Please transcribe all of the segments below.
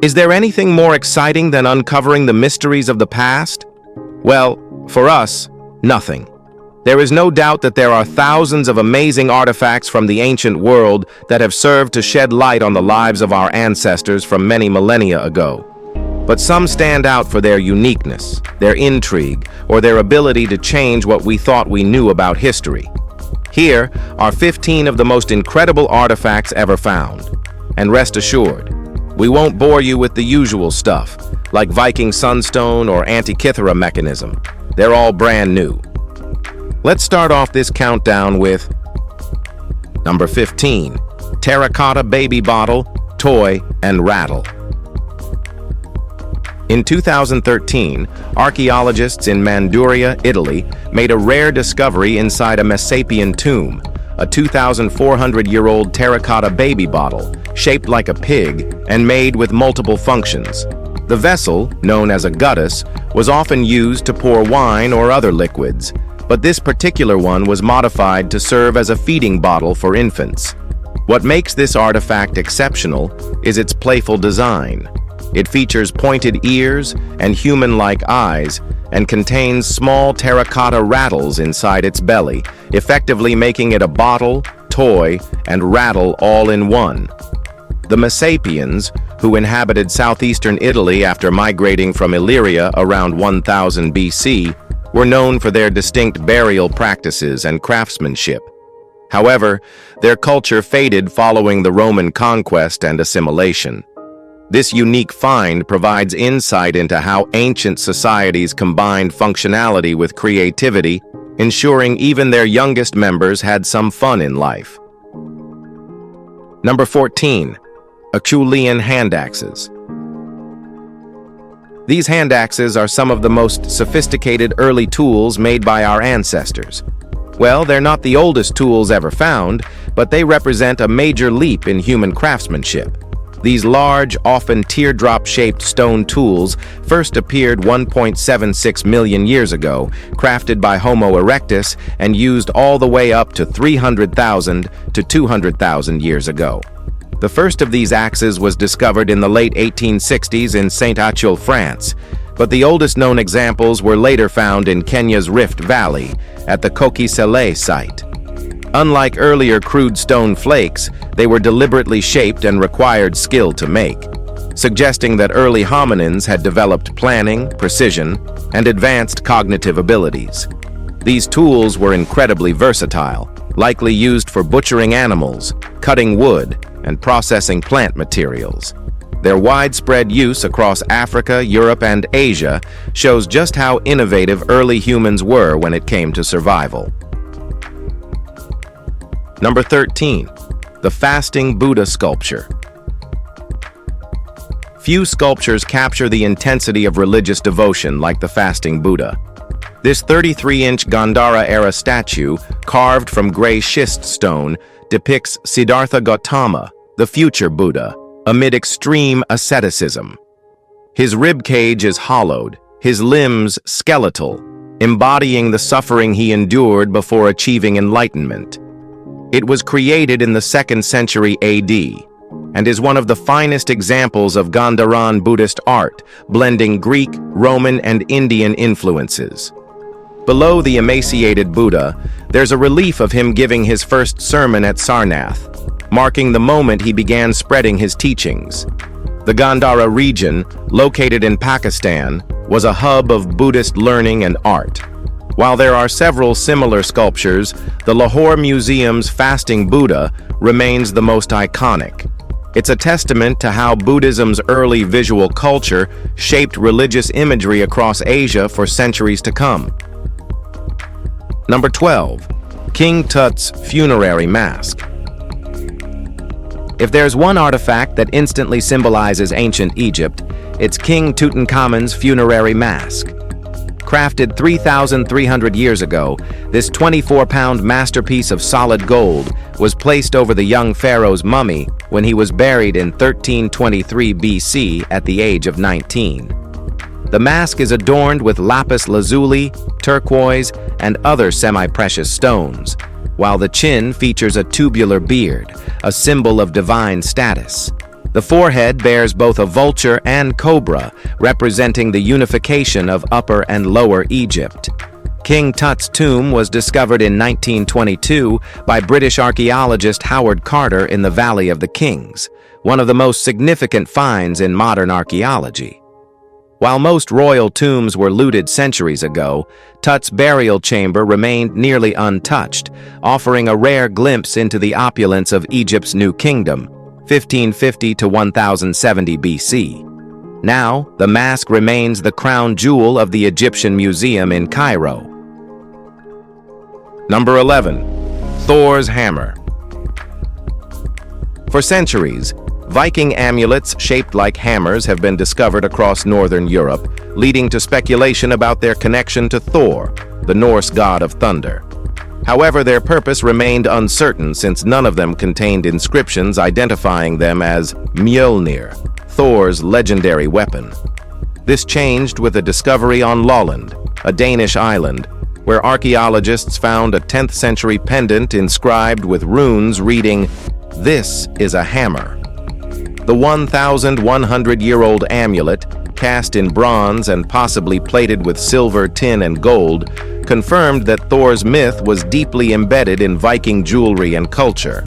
Is there anything more exciting than uncovering the mysteries of the past? Well, for us, nothing. There is no doubt that there are thousands of amazing artifacts from the ancient world that have served to shed light on the lives of our ancestors from many millennia ago. But some stand out for their uniqueness, their intrigue, or their ability to change what we thought we knew about history. Here are 15 of the most incredible artifacts ever found. And rest assured, we won't bore you with the usual stuff, like Viking Sunstone or Antikythera Mechanism. They're all brand new. Let's start off this countdown with number 15, Terracotta Baby Bottle, Toy, and Rattle. In 2013, archaeologists in Manduria, Italy, made a rare discovery inside a Messapian tomb, a 2,400-year-old terracotta baby bottle, shaped like a pig and made with multiple functions. The vessel, known as a guttus, was often used to pour wine or other liquids, but this particular one was modified to serve as a feeding bottle for infants. What makes this artifact exceptional is its playful design. It features pointed ears and human-like eyes and contains small terracotta rattles inside its belly, effectively making it a bottle, toy, and rattle all in one. The Messapians, who inhabited southeastern Italy after migrating from Illyria around 1000 BC, were known for their distinct burial practices and craftsmanship. However, their culture faded following the Roman conquest and assimilation. This unique find provides insight into how ancient societies combined functionality with creativity, ensuring even their youngest members had some fun in life. Number 14. Acheulean hand axes. These hand axes are some of the most sophisticated early tools made by our ancestors. Well, they're not the oldest tools ever found, but they represent a major leap in human craftsmanship. These large, often teardrop-shaped stone tools first appeared 1.76 million years ago, crafted by Homo erectus and used all the way up to 300,000 to 200,000 years ago. The first of these axes was discovered in the late 1860s in Saint-Achille, France, but the oldest known examples were later found in Kenya's Rift Valley, at the Kokisele site. Unlike earlier crude stone flakes, they were deliberately shaped and required skill to make, suggesting that early hominins had developed planning, precision, and advanced cognitive abilities. These tools were incredibly versatile, likely used for butchering animals, cutting wood, and processing plant materials. Their widespread use across Africa, Europe, and Asia shows just how innovative early humans were when it came to survival. Number 13. The Fasting Buddha Sculpture. Few sculptures capture the intensity of religious devotion like the Fasting Buddha. This 33-inch Gandhara-era statue, carved from gray schist stone, depicts Siddhartha Gautama, the future Buddha, amid extreme asceticism. His ribcage is hollowed, his limbs skeletal, embodying the suffering he endured before achieving enlightenment. It was created in the 2nd century AD and is one of the finest examples of Gandharan Buddhist art, blending Greek, Roman, and Indian influences. Below the emaciated Buddha, there's a relief of him giving his first sermon at Sarnath, marking the moment he began spreading his teachings. The Gandhara region, located in Pakistan, was a hub of Buddhist learning and art. While there are several similar sculptures, the Lahore Museum's Fasting Buddha remains the most iconic. It's a testament to how Buddhism's early visual culture shaped religious imagery across Asia for centuries to come. Number 12. King Tut's Funerary Mask. If there's one artifact that instantly symbolizes ancient Egypt, it's King Tutankhamun's funerary mask. Crafted 3,300 years ago, this 24-pound masterpiece of solid gold was placed over the young pharaoh's mummy when he was buried in 1323 BC at the age of 19. The mask is adorned with lapis lazuli, turquoise, and other semi-precious stones, while the chin features a tubular beard, a symbol of divine status. The forehead bears both a vulture and cobra, representing the unification of Upper and Lower Egypt. King Tut's tomb was discovered in 1922 by British archaeologist Howard Carter in the Valley of the Kings, one of the most significant finds in modern archaeology. While most royal tombs were looted centuries ago, Tut's burial chamber remained nearly untouched, offering a rare glimpse into the opulence of Egypt's New Kingdom, 1550 to 1070 BC. Now, the mask remains the crown jewel of the Egyptian Museum in Cairo. Number 11. Thor's Hammer. For centuries, Viking amulets shaped like hammers have been discovered across northern Europe, leading to speculation about their connection to Thor, the Norse god of thunder. However, their purpose remained uncertain since none of them contained inscriptions identifying them as Mjolnir, Thor's legendary weapon. This changed with a discovery on Lolland, a Danish island, where archaeologists found a 10th century pendant inscribed with runes reading, "This is a hammer." The 1,100-year-old amulet, cast in bronze and possibly plated with silver, tin, and gold, confirmed that Thor's myth was deeply embedded in Viking jewelry and culture.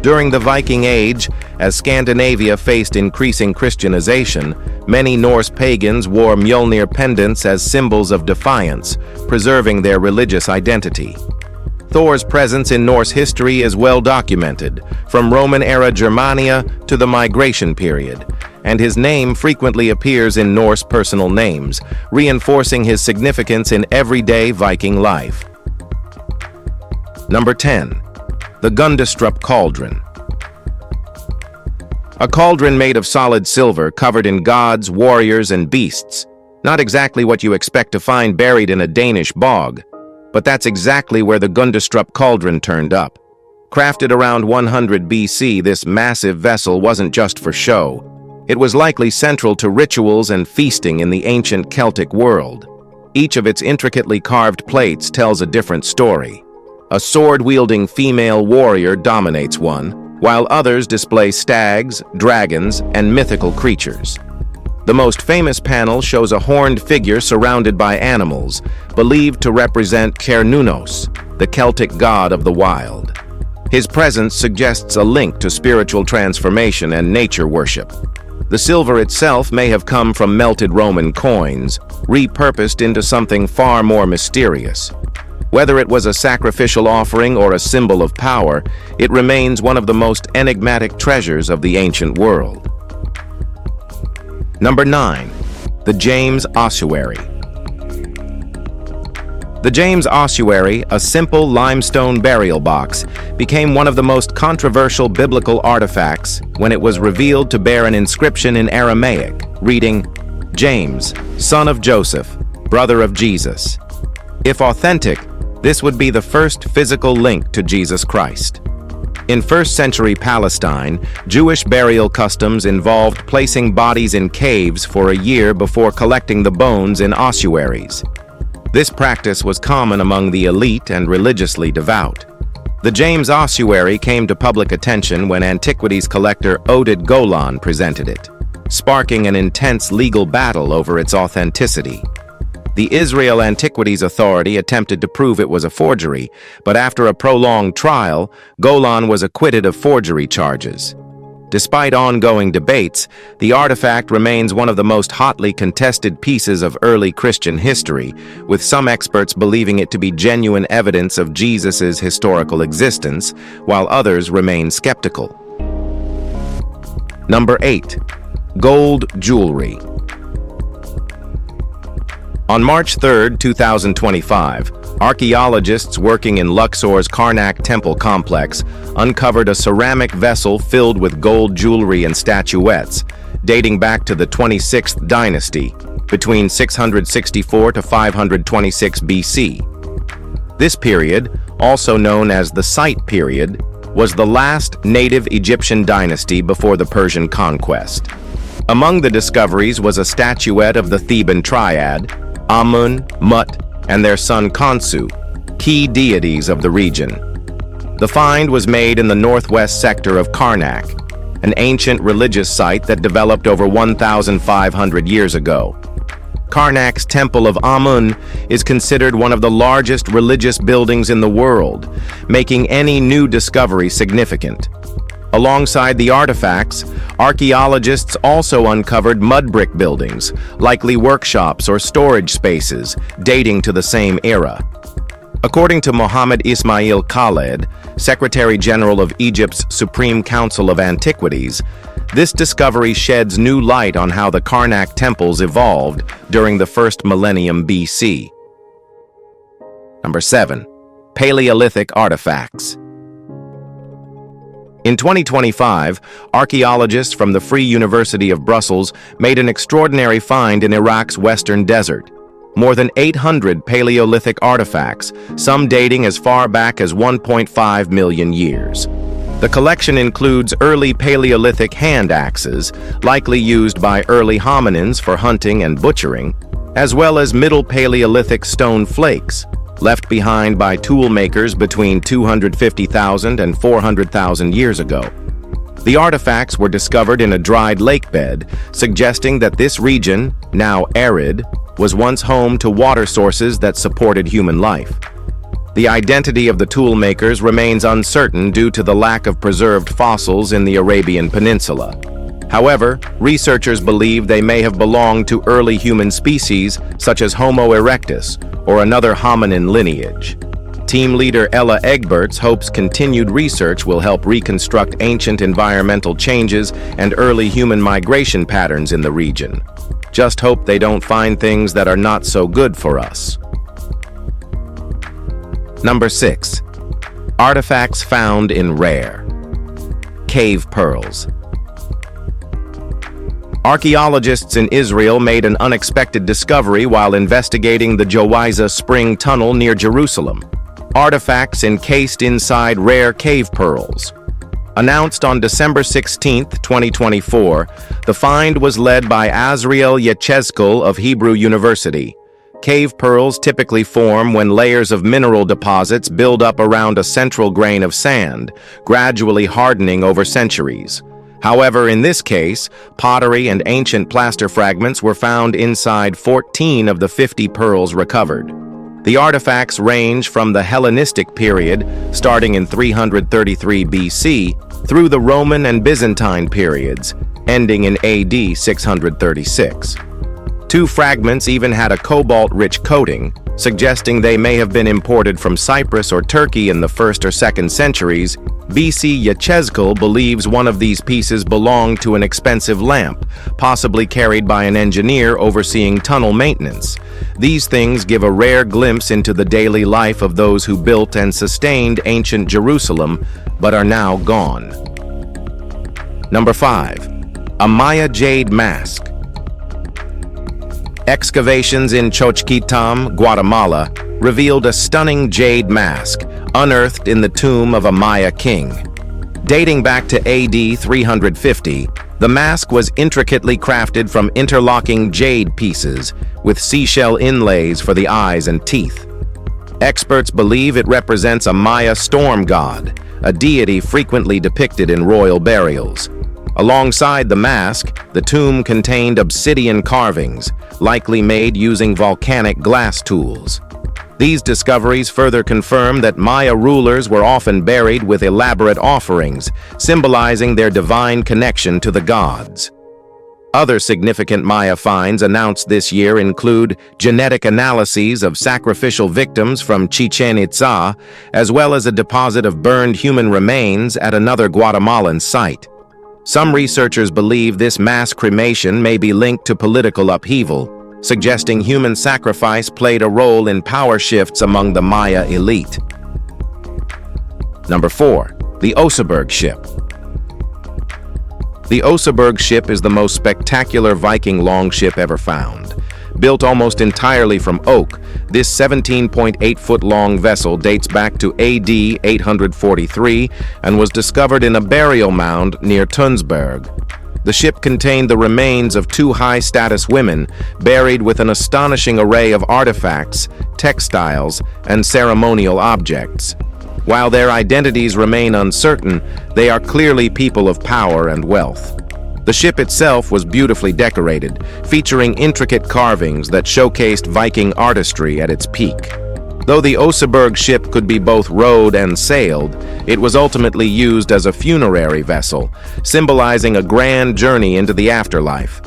During the Viking Age, as Scandinavia faced increasing Christianization, many Norse pagans wore Mjolnir pendants as symbols of defiance, preserving their religious identity. Thor's presence in Norse history is well documented, from Roman-era Germania to the Migration period, and his name frequently appears in Norse personal names, reinforcing his significance in everyday Viking life. Number 10. The Gundestrup Cauldron. A cauldron made of solid silver covered in gods, warriors, and beasts. Not exactly what you expect to find buried in a Danish bog. But that's exactly where the Gundestrup cauldron turned up. Crafted around 100 BC, this massive vessel wasn't just for show. It was likely central to rituals and feasting in the ancient Celtic world. Each of its intricately carved plates tells a different story. A sword-wielding female warrior dominates one, while others display stags, dragons, and mythical creatures. The most famous panel shows a horned figure surrounded by animals, believed to represent Cernunnos, the Celtic god of the wild. His presence suggests a link to spiritual transformation and nature worship. The silver itself may have come from melted Roman coins, repurposed into something far more mysterious. Whether it was a sacrificial offering or a symbol of power, it remains one of the most enigmatic treasures of the ancient world. Number 9. The James Ossuary. The James Ossuary, a simple limestone burial box, became one of the most controversial biblical artifacts when it was revealed to bear an inscription in Aramaic, reading, "James, son of Joseph, brother of Jesus." If authentic, this would be the first physical link to Jesus Christ. In first-century Palestine, Jewish burial customs involved placing bodies in caves for a year before collecting the bones in ossuaries. This practice was common among the elite and religiously devout. The James Ossuary came to public attention when antiquities collector Oded Golan presented it, sparking an intense legal battle over its authenticity. The Israel Antiquities Authority attempted to prove it was a forgery, but after a prolonged trial, Golan was acquitted of forgery charges. Despite ongoing debates, the artifact remains one of the most hotly contested pieces of early Christian history, with some experts believing it to be genuine evidence of Jesus' historical existence, while others remain skeptical. Number 8. Gold Jewelry. On March 3, 2025, archaeologists working in Luxor's Karnak Temple complex uncovered a ceramic vessel filled with gold jewelry and statuettes, dating back to the 26th dynasty, between 664 to 526 BC. This period, also known as the Site period, was the last native Egyptian dynasty before the Persian conquest. Among the discoveries was a statuette of the Theban triad, Amun, Mut, and their son Khonsu, key deities of the region. The find was made in the northwest sector of Karnak, an ancient religious site that developed over 1,500 years ago. Karnak's Temple of Amun is considered one of the largest religious buildings in the world, making any new discovery significant. Alongside the artifacts, archaeologists also uncovered mud brick buildings, likely workshops or storage spaces, dating to the same era. According to Mohammed Ismail Khaled, Secretary General of Egypt's Supreme Council of Antiquities, this discovery sheds new light on how the Karnak temples evolved during the first millennium BC. Number 7. Paleolithic artifacts. In 2025, archaeologists from the Free University of Brussels made an extraordinary find in Iraq's western desert. More than 800 Paleolithic artifacts, some dating as far back as 1.5 million years. The collection includes early Paleolithic hand axes, likely used by early hominins for hunting and butchering, as well as Middle Paleolithic stone flakes, left behind by tool makers between 250,000 and 400,000 years ago. The artifacts were discovered in a dried lake bed, suggesting that this region, now arid, was once home to water sources that supported human life. The identity of the tool makers remains uncertain due to the lack of preserved fossils in the Arabian Peninsula. However, researchers believe they may have belonged to early human species such as Homo erectus or another hominin lineage. Team leader Ella Egberts hopes continued research will help reconstruct ancient environmental changes and early human migration patterns in the region. Just hope they don't find things that are not so good for us. Number 6. Artifacts found in rare cave pearls. Archaeologists in Israel made an unexpected discovery while investigating the Jowiza Spring Tunnel near Jerusalem. Artifacts encased inside rare cave pearls. Announced on December 16, 2024, the find was led by Azriel Yechezkel of Hebrew University. Cave pearls typically form when layers of mineral deposits build up around a central grain of sand, gradually hardening over centuries. However, in this case, pottery and ancient plaster fragments were found inside 14 of the 50 pearls recovered. The artifacts range from the Hellenistic period, starting in 333 BC, through the Roman and Byzantine periods, ending in AD 636. 2 fragments even had a cobalt-rich coating, suggesting they may have been imported from Cyprus or Turkey in the 1st or 2nd centuries. BC Yechezkel believes one of these pieces belonged to an expensive lamp, possibly carried by an engineer overseeing tunnel maintenance. These things give a rare glimpse into the daily life of those who built and sustained ancient Jerusalem, but are now gone. Number 5. A Maya jade mask. Excavations in Xochiquitam, Guatemala, revealed a stunning jade mask, unearthed in the tomb of a Maya king. Dating back to AD 350, the mask was intricately crafted from interlocking jade pieces, with seashell inlays for the eyes and teeth. Experts believe it represents a Maya storm god, a deity frequently depicted in royal burials. Alongside the mask, the tomb contained obsidian carvings, likely made using volcanic glass tools. These discoveries further confirm that Maya rulers were often buried with elaborate offerings, symbolizing their divine connection to the gods. Other significant Maya finds announced this year include genetic analyses of sacrificial victims from Chichen Itza, as well as a deposit of burned human remains at another Guatemalan site. Some researchers believe this mass cremation may be linked to political upheaval, suggesting human sacrifice played a role in power shifts among the Maya elite. Number 4. The Oseberg ship. The Oseberg ship is the most spectacular Viking longship ever found. Built almost entirely from oak, this 17.8-foot-long vessel dates back to AD 843 and was discovered in a burial mound near Tunsberg. The ship contained the remains of 2 high-status women, buried with an astonishing array of artifacts, textiles, and ceremonial objects. While their identities remain uncertain, they are clearly people of power and wealth. The ship itself was beautifully decorated, featuring intricate carvings that showcased Viking artistry at its peak. Though the Oseberg ship could be both rowed and sailed, it was ultimately used as a funerary vessel, symbolizing a grand journey into the afterlife.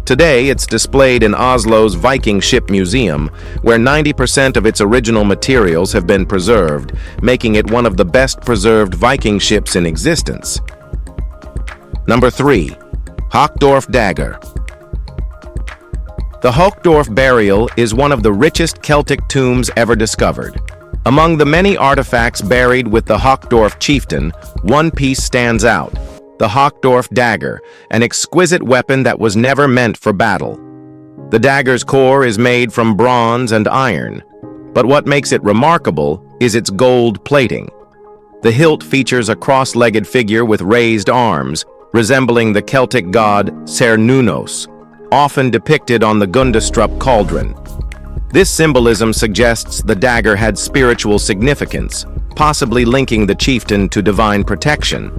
Today, it's displayed in Oslo's Viking Ship Museum, where 90% of its original materials have been preserved, making it one of the best preserved Viking ships in existence. Number 3. Hochdorf Dagger. The Hochdorf burial is one of the richest Celtic tombs ever discovered. Among the many artifacts buried with the Hochdorf chieftain, one piece stands out: the Hochdorf dagger, an exquisite weapon that was never meant for battle. The dagger's core is made from bronze and iron, but what makes it remarkable is its gold plating. The hilt features a cross-legged figure with raised arms, resembling the Celtic god Cernunnos, often depicted on the Gundestrup cauldron. This symbolism suggests the dagger had spiritual significance, possibly linking the chieftain to divine protection.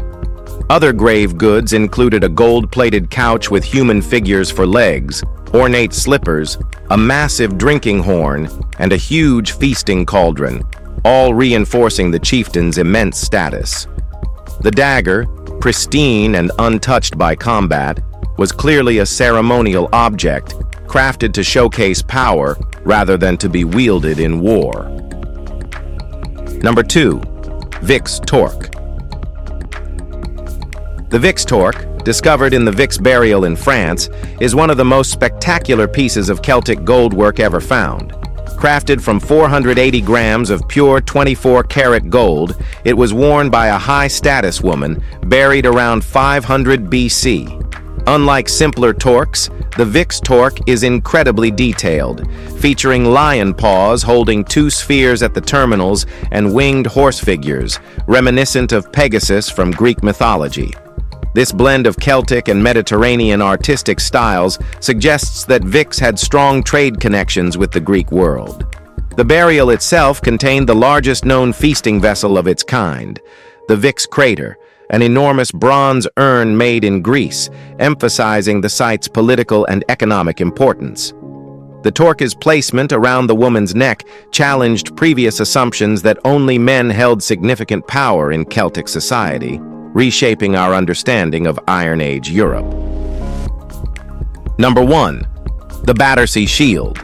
Other grave goods included a gold-plated couch with human figures for legs, ornate slippers, a massive drinking horn, and a huge feasting cauldron, all reinforcing the chieftain's immense status. The dagger, pristine and untouched by combat, was clearly a ceremonial object, crafted to showcase power rather than to be wielded in war. Number 2. Vix Torque. The Vix Torque, discovered in the Vix burial in France, is one of the most spectacular pieces of Celtic goldwork ever found. Crafted from 480 grams of pure 24-karat gold, it was worn by a high-status woman buried around 500 BC. Unlike simpler torques, the Vix torque is incredibly detailed, featuring lion paws holding 2 spheres at the terminals and winged horse figures, reminiscent of Pegasus from Greek mythology. This blend of Celtic and Mediterranean artistic styles suggests that Vix had strong trade connections with the Greek world. The burial itself contained the largest known feasting vessel of its kind, the Vix crater, an enormous bronze urn made in Greece, emphasizing the site's political and economic importance. The torque's placement around the woman's neck challenged previous assumptions that only men held significant power in Celtic society, reshaping our understanding of Iron Age Europe. Number 1. The Battersea Shield.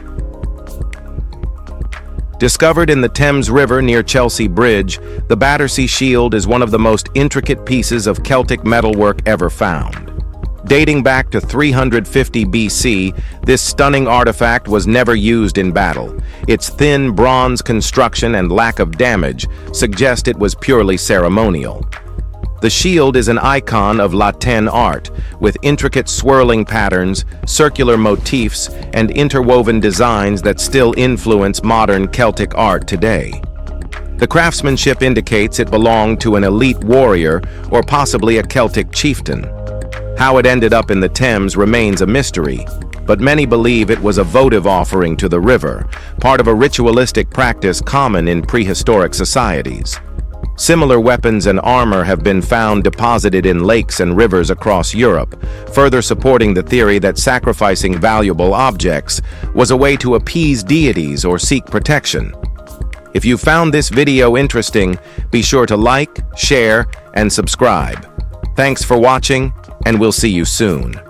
Discovered in the Thames River near Chelsea Bridge, the Battersea Shield is one of the most intricate pieces of Celtic metalwork ever found. Dating back to 350 BC, this stunning artifact was never used in battle. Its thin bronze construction and lack of damage suggest it was purely ceremonial. The shield is an icon of Latin art, with intricate swirling patterns, circular motifs, and interwoven designs that still influence modern Celtic art today. The craftsmanship indicates it belonged to an elite warrior or possibly a Celtic chieftain. How it ended up in the Thames remains a mystery, but many believe it was a votive offering to the river, part of a ritualistic practice common in prehistoric societies. Similar weapons and armor have been found deposited in lakes and rivers across Europe, further supporting the theory that sacrificing valuable objects was a way to appease deities or seek protection. If you found this video interesting, be sure to like, share, and subscribe. Thanks for watching, and we'll see you soon.